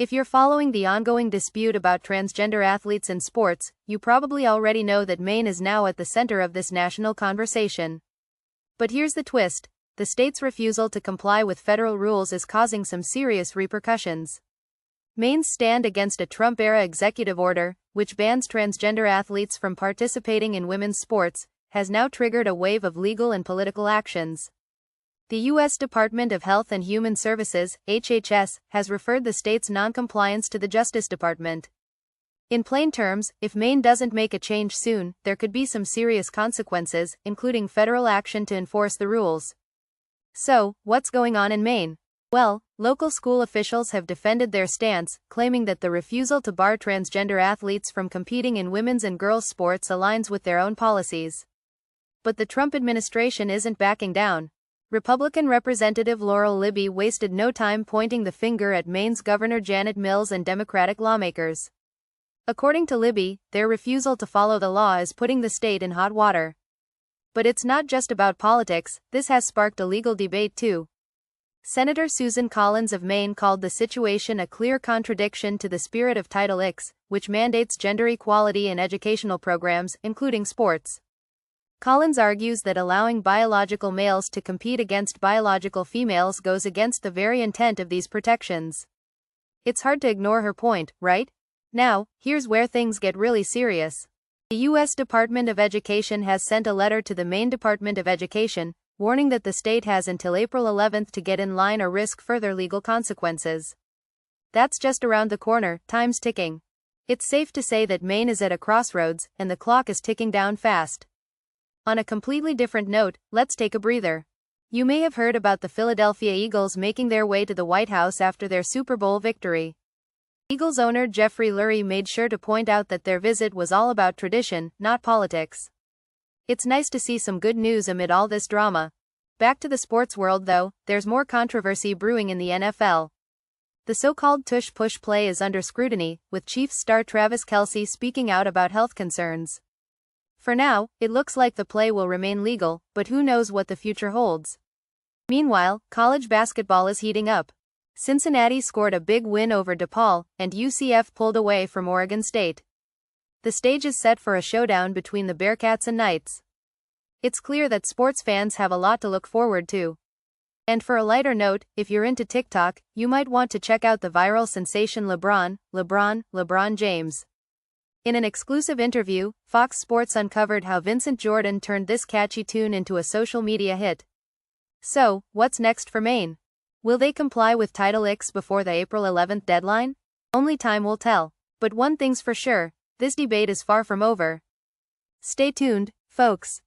If you're following the ongoing dispute about transgender athletes in sports, you probably already know that Maine is now at the center of this national conversation. But here's the twist: the state's refusal to comply with federal rules is causing some serious repercussions. Maine's stand against a Trump-era executive order, which bans transgender athletes from participating in women's sports, has now triggered a wave of legal and political actions. The U.S. Department of Health and Human Services, HHS, has referred the state's noncompliance to the Justice Department. In plain terms, if Maine doesn't make a change soon, there could be some serious consequences, including federal action to enforce the rules. So, what's going on in Maine? Well, local school officials have defended their stance, claiming that the refusal to bar transgender athletes from competing in women's and girls' sports aligns with their own policies. But the Trump administration isn't backing down. Republican Representative Laurel Libby wasted no time pointing the finger at Maine's Governor Janet Mills and Democratic lawmakers. According to Libby, their refusal to follow the law is putting the state in hot water. But it's not just about politics, this has sparked a legal debate too. Senator Susan Collins of Maine called the situation a clear contradiction to the spirit of Title IX, which mandates gender equality in educational programs, including sports. Collins argues that allowing biological males to compete against biological females goes against the very intent of these protections. It's hard to ignore her point, right? Now, here's where things get really serious. The U.S. Department of Education has sent a letter to the Maine Department of Education, warning that the state has until April 11th to get in line or risk further legal consequences. That's just around the corner, time's ticking. It's safe to say that Maine is at a crossroads, and the clock is ticking down fast. On a completely different note, let's take a breather. You may have heard about the Philadelphia Eagles making their way to the White House after their Super Bowl victory. Eagles owner Jeffrey Lurie made sure to point out that their visit was all about tradition, not politics. It's nice to see some good news amid all this drama. Back to the sports world though, there's more controversy brewing in the NFL. The so-called tush-push play is under scrutiny, with Chiefs star Travis Kelce speaking out about health concerns. For now, it looks like the play will remain legal, but who knows what the future holds. Meanwhile, college basketball is heating up. Cincinnati scored a big win over DePaul, and UCF pulled away from Oregon State. The stage is set for a showdown between the Bearcats and Knights. It's clear that sports fans have a lot to look forward to. And for a lighter note, if you're into TikTok, you might want to check out the viral sensation LeBron James. In an exclusive interview, Fox Sports uncovered how Vincent Jordan turned this catchy tune into a social media hit. So, what's next for Maine? Will they comply with Title IX before the April 11th deadline? Only time will tell. But one thing's for sure, this debate is far from over. Stay tuned, folks.